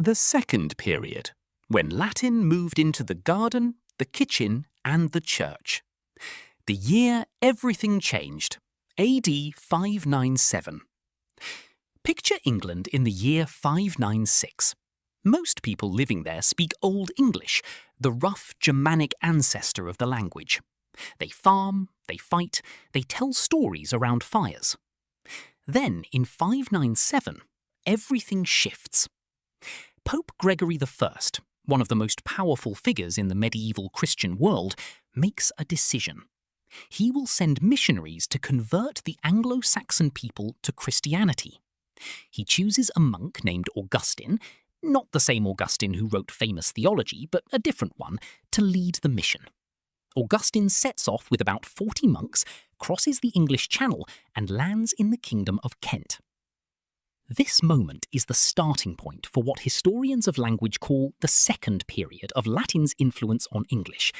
The second period, when Latin moved into the garden, the kitchen and the church. The year everything changed, AD 597. Picture England in the year 596. Most people living there speak Old English, the rough Germanic ancestor of the language. They farm, they fight, they tell stories around fires. Then, in 597, everything shifts. Pope Gregory I, one of the most powerful figures in the medieval Christian world, makes a decision. He will send missionaries to convert the Anglo-Saxon people to Christianity. He chooses a monk named Augustine, not the same Augustine who wrote famous theology, but a different one, to lead the mission. Augustine sets off with about 40 monks, crosses the English Channel, and lands in the Kingdom of Kent. This moment is the starting point for what historians of language call the second period of Latin's influence on English.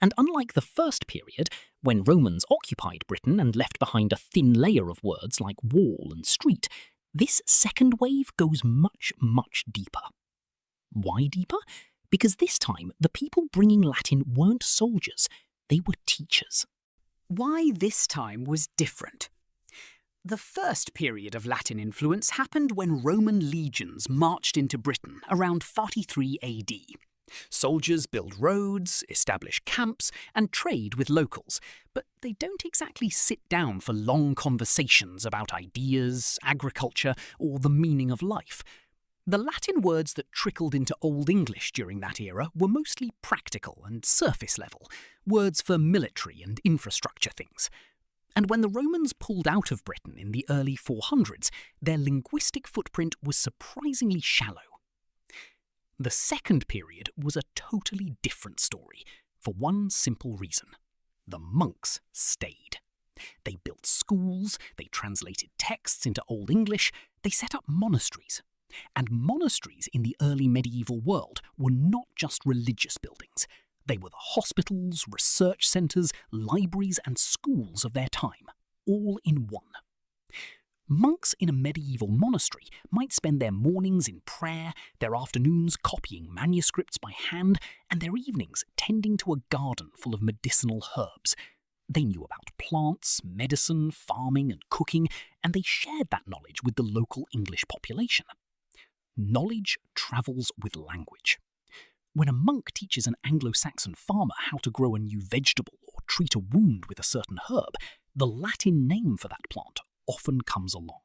And unlike the first period, when Romans occupied Britain and left behind a thin layer of words like wall and street, this second wave goes much, much deeper. Why deeper? Because this time, the people bringing Latin weren't soldiers, they were teachers. Why this time was different. The first period of Latin influence happened when Roman legions marched into Britain around 43 AD. Soldiers build roads, establish camps, and trade with locals, but they don't exactly sit down for long conversations about ideas, agriculture, or the meaning of life. The Latin words that trickled into Old English during that era were mostly practical and surface level, words for military and infrastructure things. And when the Romans pulled out of Britain in the early 400s, their linguistic footprint was surprisingly shallow. The second period was a totally different story, for one simple reason. The monks stayed. They built schools, they translated texts into Old English, they set up monasteries. And monasteries in the early medieval world were not just religious buildings. They were the hospitals, research centres, libraries and schools of their time, all in one. Monks in a medieval monastery might spend their mornings in prayer, their afternoons copying manuscripts by hand, and their evenings tending to a garden full of medicinal herbs. They knew about plants, medicine, farming and cooking, and they shared that knowledge with the local English population. Knowledge travels with language. When a monk teaches an Anglo-Saxon farmer how to grow a new vegetable or treat a wound with a certain herb, the Latin name for that plant often comes along.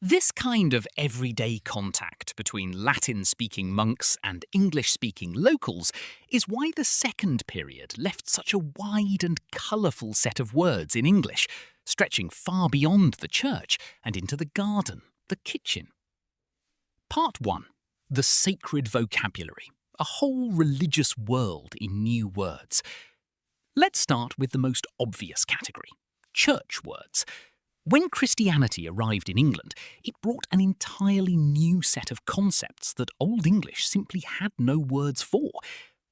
This kind of everyday contact between Latin-speaking monks and English-speaking locals is why the second period left such a wide and colourful set of words in English, stretching far beyond the church and into the garden, the kitchen. Part 1. The sacred vocabulary, a whole religious world in new words. Let's start with the most obvious category, church words. When Christianity arrived in England, it brought an entirely new set of concepts that Old English simply had no words for.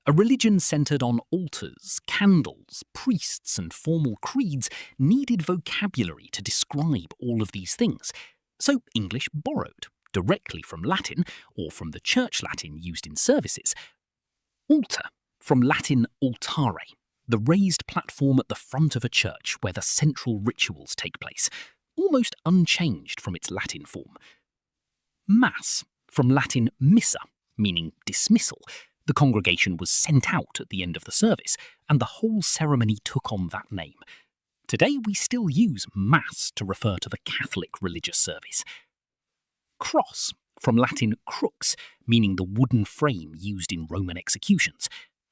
A religion centred on altars, candles, priests and formal creeds needed vocabulary to describe all of these things. So English borrowed, directly from Latin, or from the church Latin used in services. Altar, from Latin altare, the raised platform at the front of a church where the central rituals take place, almost unchanged from its Latin form. Mass, from Latin missa, meaning dismissal. The congregation was sent out at the end of the service, and the whole ceremony took on that name. Today we still use Mass to refer to the Catholic religious service. Cross, from Latin crux, meaning the wooden frame used in Roman executions.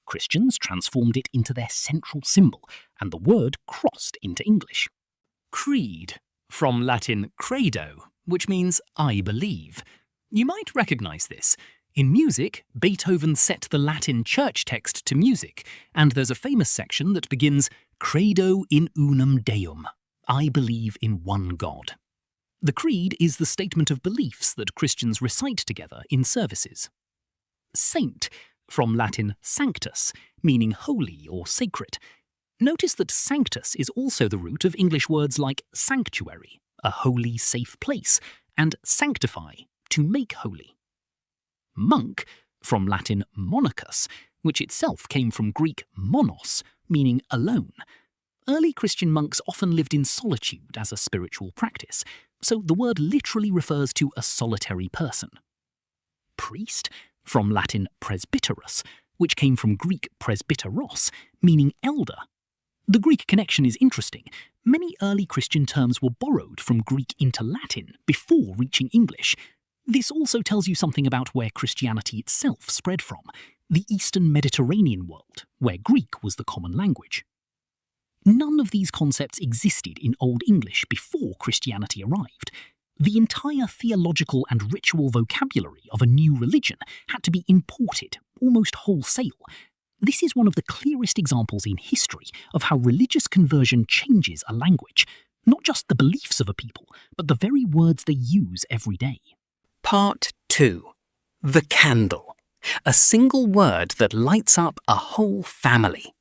Christians transformed it into their central symbol, and the word crossed into English. Creed, from Latin credo, which means I believe. You might recognise this. In music, Beethoven set the Latin church text to music, and there's a famous section that begins, Credo in unum Deum, I believe in one God. The creed is the statement of beliefs that Christians recite together in services. Saint, from Latin sanctus, meaning holy or sacred. Notice that sanctus is also the root of English words like sanctuary, a holy, safe place, and sanctify, to make holy. Monk, from Latin monachus, which itself came from Greek monos, meaning alone. Early Christian monks often lived in solitude as a spiritual practice, so the word literally refers to a solitary person. Priest, from Latin presbyteros, which came from Greek presbyteros, meaning elder. The Greek connection is interesting. Many early Christian terms were borrowed from Greek into Latin before reaching English. This also tells you something about where Christianity itself spread from, the Eastern Mediterranean world, where Greek was the common language. None of these concepts existed in Old English before Christianity arrived. The entire theological and ritual vocabulary of a new religion had to be imported, almost wholesale. This is one of the clearest examples in history of how religious conversion changes a language, not just the beliefs of a people, but the very words they use every day. Part 2. The candle. A single word that lights up a whole family.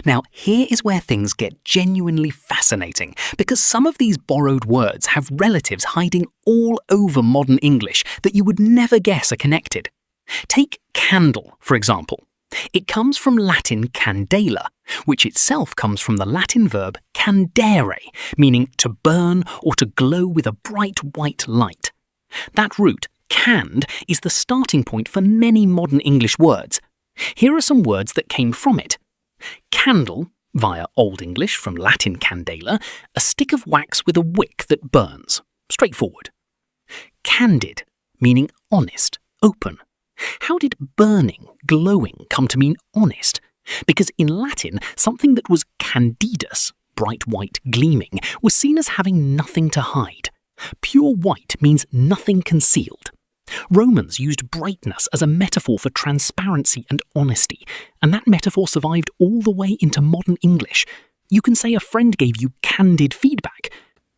Now, here is where things get genuinely fascinating, because some of these borrowed words have relatives hiding all over modern English that you would never guess are connected. Take candle, for example. It comes from Latin candela, which itself comes from the Latin verb candere, meaning to burn or to glow with a bright white light. That root, cand, is the starting point for many modern English words. Here are some words that came from it. Candle, via Old English from Latin candela, a stick of wax with a wick that burns. Straightforward. Candid, meaning honest, open. How did burning, glowing, come to mean honest? Because in Latin, something that was candidus, bright white, gleaming, was seen as having nothing to hide. Pure white means nothing concealed. Romans used brightness as a metaphor for transparency and honesty, and that metaphor survived all the way into modern English. You can say a friend gave you candid feedback.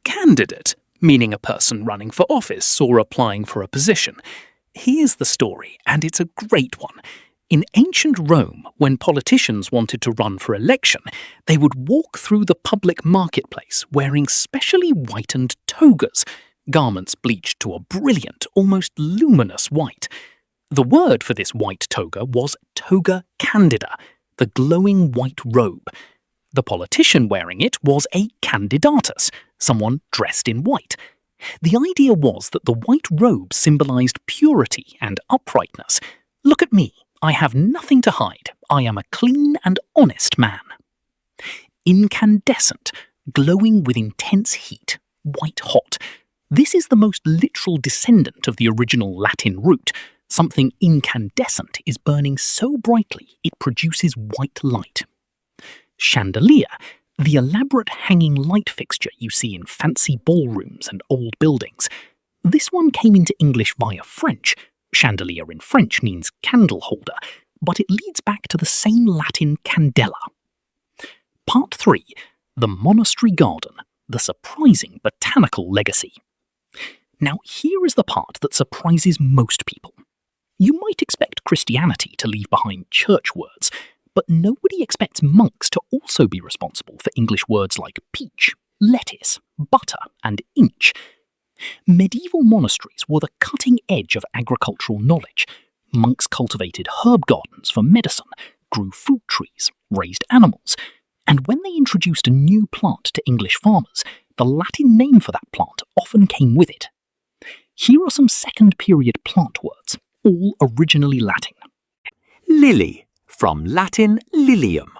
Candidate, meaning a person running for office or applying for a position. Here's the story, and it's a great one. In ancient Rome, when politicians wanted to run for election, they would walk through the public marketplace wearing specially whitened togas, garments bleached to a brilliant, almost luminous white. The word for this white toga was toga candida, the glowing white robe. The politician wearing it was a candidatus, someone dressed in white. The idea was that the white robe symbolized purity and uprightness. Look at me, I have nothing to hide. I am a clean and honest man. Incandescent, glowing with intense heat, white hot. This is the most literal descendant of the original Latin root. Something incandescent is burning so brightly it produces white light. Chandelier, the elaborate hanging light fixture you see in fancy ballrooms and old buildings. This one came into English via French. Chandelier in French means candle holder, but it leads back to the same Latin candela. Part 3. The monastery garden, the surprising botanical legacy. Now here is the part that surprises most people. You might expect Christianity to leave behind church words, but nobody expects monks to also be responsible for English words like peach, lettuce, butter, and inch. Medieval monasteries were the cutting edge of agricultural knowledge. Monks cultivated herb gardens for medicine, grew fruit trees, raised animals, and when they introduced a new plant to English farmers, the Latin name for that plant often came with it. Here are some second-period plant words, all originally Latin. Lily, from Latin lilium.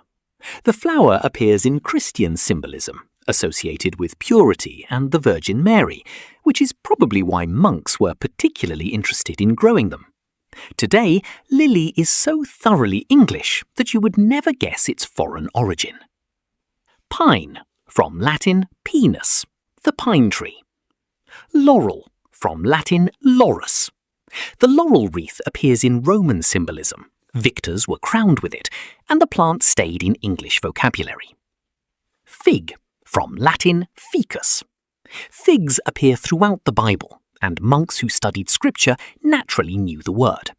The flower appears in Christian symbolism, associated with purity and the Virgin Mary, which is probably why monks were particularly interested in growing them. Today, lily is so thoroughly English that you would never guess its foreign origin. Pine, from Latin pinus, the pine tree. Laurel, from Latin laurus. The laurel wreath appears in Roman symbolism. Victors were crowned with it, and the plant stayed in English vocabulary. Fig, from Latin ficus. Figs appear throughout the Bible, and monks who studied scripture naturally knew the word.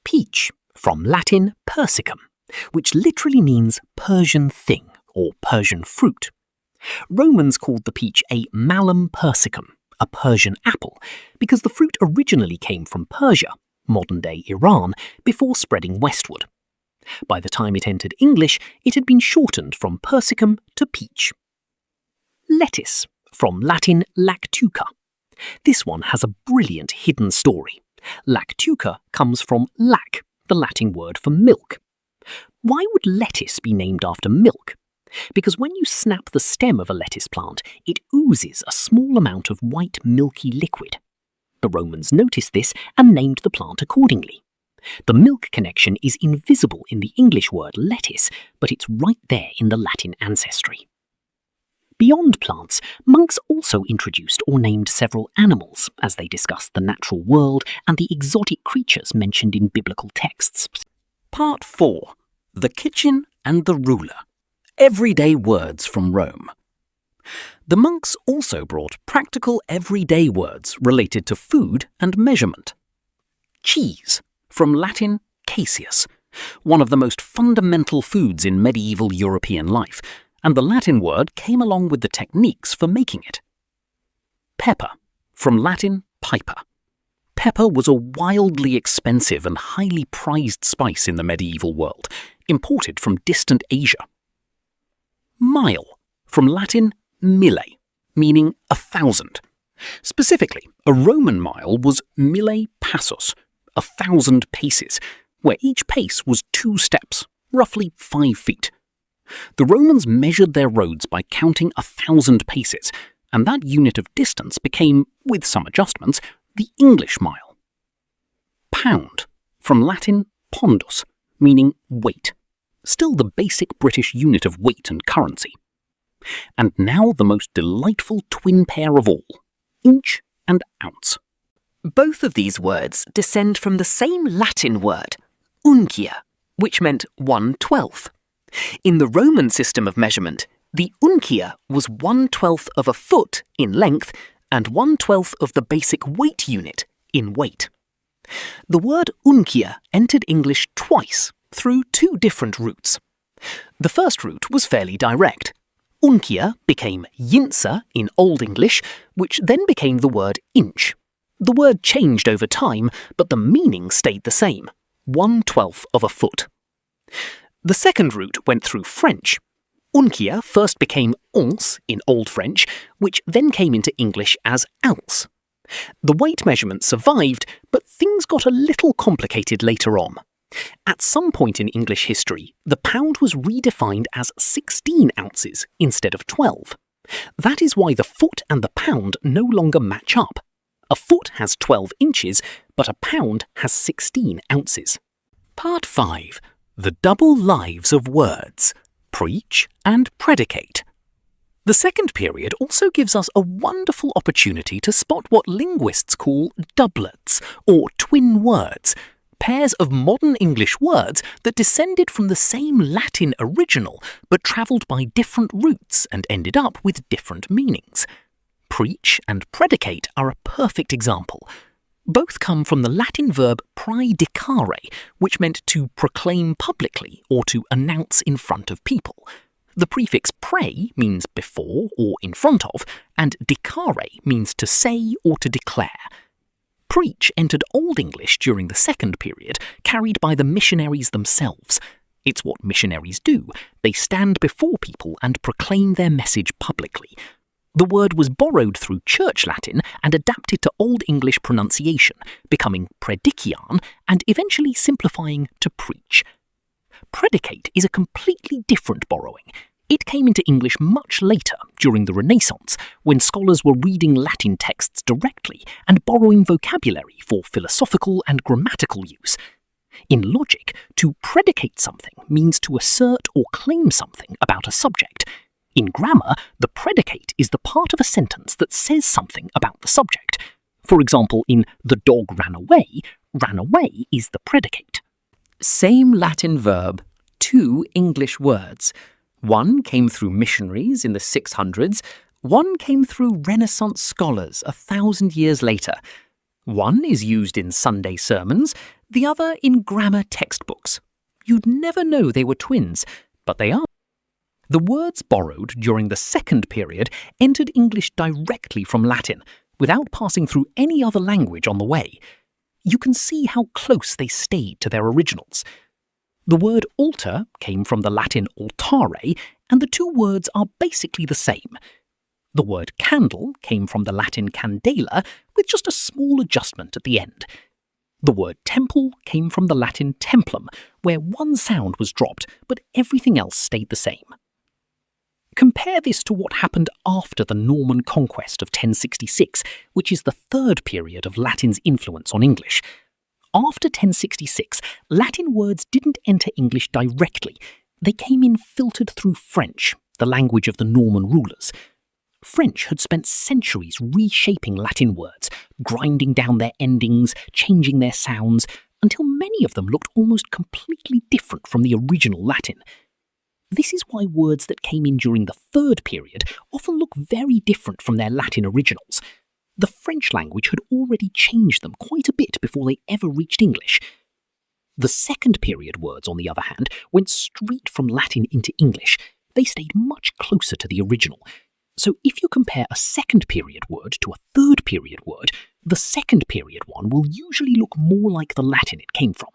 Peach, from Latin persicum, which literally means Persian thing or Persian fruit. Romans called the peach a malum persicum, a Persian apple, because the fruit originally came from Persia, modern-day Iran, before spreading westward. By the time it entered English, it had been shortened from persicum to peach. Lettuce, from Latin lactuca. This one has a brilliant hidden story. Lactuca comes from lac, the Latin word for milk. Why would lettuce be named after milk? Because when you snap the stem of a lettuce plant, it oozes a small amount of white milky liquid. The Romans noticed this and named the plant accordingly. The milk connection is invisible in the English word lettuce, but it's right there in the Latin ancestry. Beyond plants, monks also introduced or named several animals as they discussed the natural world and the exotic creatures mentioned in biblical texts. Part 4. The Kitchen and the Ruler. Everyday words from Rome. The monks also brought practical everyday words related to food and measurement. Cheese, from Latin caseus, one of the most fundamental foods in medieval European life, and the Latin word came along with the techniques for making it. Pepper, from Latin piper. Pepper was a wildly expensive and highly prized spice in the medieval world, imported from distant Asia. Mile, from Latin mille, meaning 1,000. Specifically, a Roman mile was mille passus, 1,000 paces, where each pace was 2 steps, roughly 5 feet. The Romans measured their roads by counting 1,000 paces, and that unit of distance became, with some adjustments, the English mile. Pound, from Latin pondus, meaning weight, still the basic British unit of weight and currency. And now the most delightful twin pair of all, inch and ounce. Both of these words descend from the same Latin word, uncia, which meant 1/12. In the Roman system of measurement, the uncia was 1/12 of a foot in length and 1/12 of the basic weight unit in weight. The word uncia entered English twice through 2 different routes. The first route was fairly direct. Uncia became yinza in Old English, which then became the word inch. The word changed over time, but the meaning stayed the same, 1/12 of a foot. The second route went through French. Uncia first became once in Old French, which then came into English as ounce. The weight measurement survived, but things got a little complicated later on. At some point in English history, the pound was redefined as 16 ounces instead of 12. That is why the foot and the pound no longer match up. A foot has 12 inches, but a pound has 16 ounces. Part 5. The Double Lives of Words. Preach and predicate. The second period also gives us a wonderful opportunity to spot what linguists call doublets, or twin words, pairs of modern English words that descended from the same Latin original but travelled by different routes and ended up with different meanings. Preach and predicate are a perfect example. Both come from the Latin verb praedicare, which meant to proclaim publicly or to announce in front of people. The prefix pre means before or in front of, and dicare means to say or to declare. Preach entered Old English during the second period, carried by the missionaries themselves. It's what missionaries do. They stand before people and proclaim their message publicly. The word was borrowed through Church Latin and adapted to Old English pronunciation, becoming predician and eventually simplifying to preach. Predicate is a completely different borrowing. It came into English much later, during the Renaissance, when scholars were reading Latin texts directly and borrowing vocabulary for philosophical and grammatical use. In logic, to predicate something means to assert or claim something about a subject. In grammar, the predicate is the part of a sentence that says something about the subject. For example, in "the dog ran away is the predicate. Same Latin verb, 2 English words. One came through missionaries in the 600s, one came through Renaissance scholars 1,000 years later. One is used in Sunday sermons, the other in grammar textbooks. You'd never know they were twins, but they are. The words borrowed during the second period entered English directly from Latin, without passing through any other language on the way. you can see how close they stayed to their originals. The word altar came from the Latin altare, and the two words are basically the same. The word candle came from the Latin candela, with just a small adjustment at the end. The word temple came from the Latin templum, where one sound was dropped, but everything else stayed the same. Compare this to what happened after the Norman conquest of 1066, which is the third period of Latin's influence on English. After 1066, Latin words didn't enter English directly. They came in filtered through French, the language of the Norman rulers. French had spent centuries reshaping Latin words, grinding down their endings, changing their sounds, until many of them looked almost completely different from the original Latin. This is why words that came in during the third period often look very different from their Latin originals. The French language had already changed them quite a bit before they ever reached English. The second period words, on the other hand, went straight from Latin into English. They stayed much closer to the original. So if you compare a second period word to a third period word, the second period one will usually look more like the Latin it came from.